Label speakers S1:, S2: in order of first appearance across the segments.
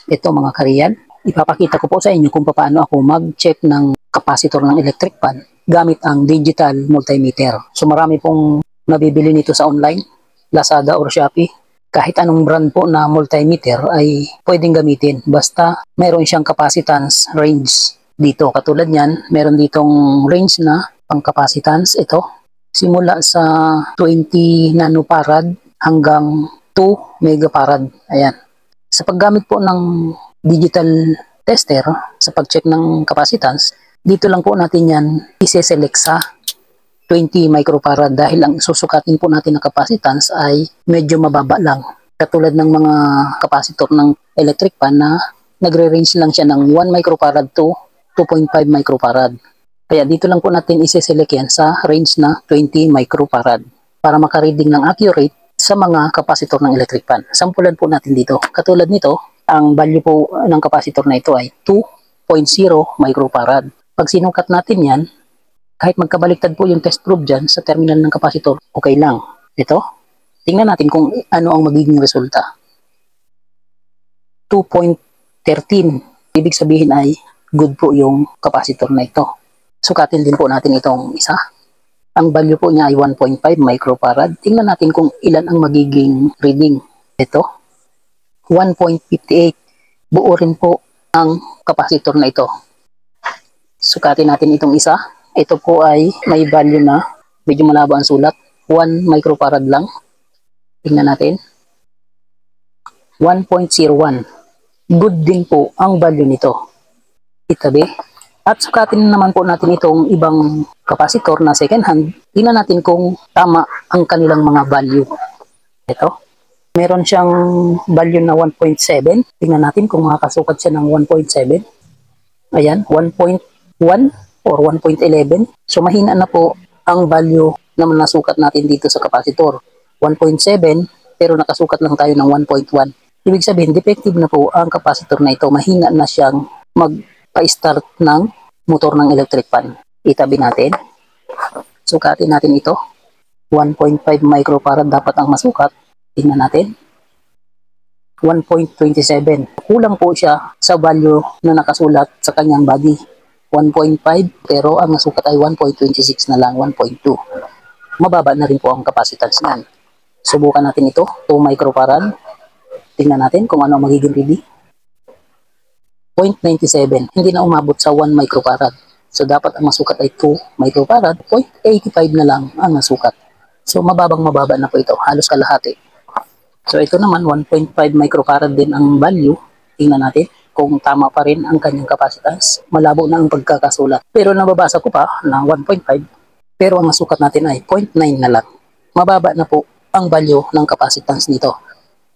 S1: Ito mga kariyan, ipapakita ko po sa inyo kung paano ako mag-check ng capacitor ng electric fan gamit ang digital multimeter. So marami pong nabibili nito sa online, Lazada or Shopee. Kahit anong brand po na multimeter ay pwedeng gamitin basta mayroon siyang capacitance range dito. Katulad niyan, meron ditong range na pang capacitance ito. Simula sa 20 nanofarad hanggang 2 megafarad. Ayan. Sa paggamit po ng digital tester sa pag-check ng capacitance, dito lang po natin yan ise-select sa 20 microfarad dahil ang susukatin po natin na capacitance ay medyo mababa lang. Katulad ng mga capacitor ng electric fan na nagre-range lang siya ng 1 microfarad to 2.5 microfarad. Kaya dito lang po natin ise-select yan sa range na 20 microfarad para makareading ng accurate sa mga capacitor ng electric fan. Sampulan po natin dito. Katulad nito, ang value po ng capacitor na ito ay 2.0 microfarad. Pag sinukat natin yan, kahit magkabaliktad po yung test probe dyan sa terminal ng capacitor, okay lang. Ito, tingnan natin kung ano ang magiging resulta. 2.13. Ibig sabihin ay good po yung capacitor na ito. Sukatin din po natin itong isa. Ang value po niya ay 1.5 microfarad. Tingnan natin kung ilan ang magiging reading. Ito, 1.58. Buo rin po ang capacitor na ito. Sukatin natin itong isa. Ito po ay may value na medyo malabo ang sulat. 1 microfarad lang. Tingnan natin. 1.01. Good din po ang value nito. Itabi. At sukatin naman po natin itong ibang capacitor na second hand. Tingnan natin kung tama ang kanilang mga value. Ito. Meron siyang value na 1.7. Tingnan natin kung makakasukat siya ng 1.7. Ayan, 1.1 or 1.11. So mahina na po ang value na nasukat natin dito sa capacitor. 1.7 pero nakasukat lang tayo ng 1.1. Ibig sabihin, defective na po ang capacitor na ito. Mahina na siyang pa-start ng motor ng electric fan. Itabi natin. Sukatin natin ito. 1.5 microfarad dapat ang masukat. Tingnan natin. 1.27. Kulang po siya sa value na nakasulat sa kanyang body. 1.5 pero ang nasukat ay 1.26 na lang, 1.2. Mababa na rin po ang capacitance niyan. Subukan natin ito. 2 microfarad. Tingnan natin kung ano ang magiging reading. 0.97, hindi na umabot sa 1 microfarad. So, dapat ang masukat ay 2 microfarad, 0.85 na lang ang masukat. So, mababa na po ito, halos kalahati. So, ito naman, 1.5 microfarad din ang value. Tingnan natin kung tama pa rin ang kanyang capacitance. Malabo na ang pagkakasulat. Pero nababasa ko pa na 1.5, pero ang masukat natin ay 0.9 na lang. Mababa na po ang value ng capacitance nito.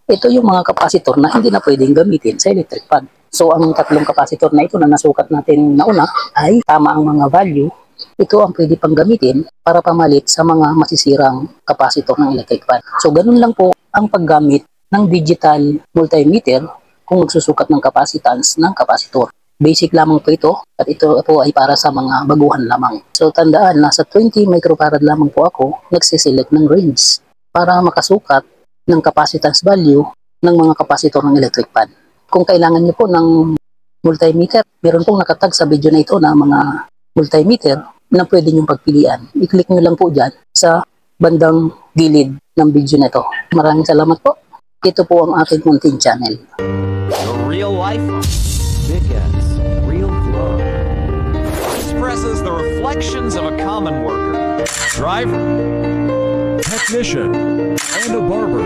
S1: Ito yung mga capacitor na hindi na pwedeng gamitin sa electric fan. So, ang tatlong capacitor na ito na nasukat natin nauna ay tama ang mga value. Ito ang pwede pang gamitin para pamalit sa mga masisirang capacitor ng electric fan. So, ganun lang po ang paggamit ng digital multimeter kung magsusukat ng capacitance ng capacitor. Basic lamang po ito at ito po ay para sa mga baguhan lamang. So, tandaan, nasa 20 microfarad lamang po ako nagsiselect ng range para makasukat ng capacitance value ng mga capacitor ng electric fan. Kung kailangan niyo po ng multimeter, meron pong nakatag sa video na ito na mga multimeter na pwede niyong pagpilian. I-click niyo lang po dyan sa bandang gilid ng video na ito. Maraming salamat po. Ito po ang aking content channel.
S2: The real life Vickens Real Flow expresses the reflections of a common worker, driver,
S3: technician, and a barber.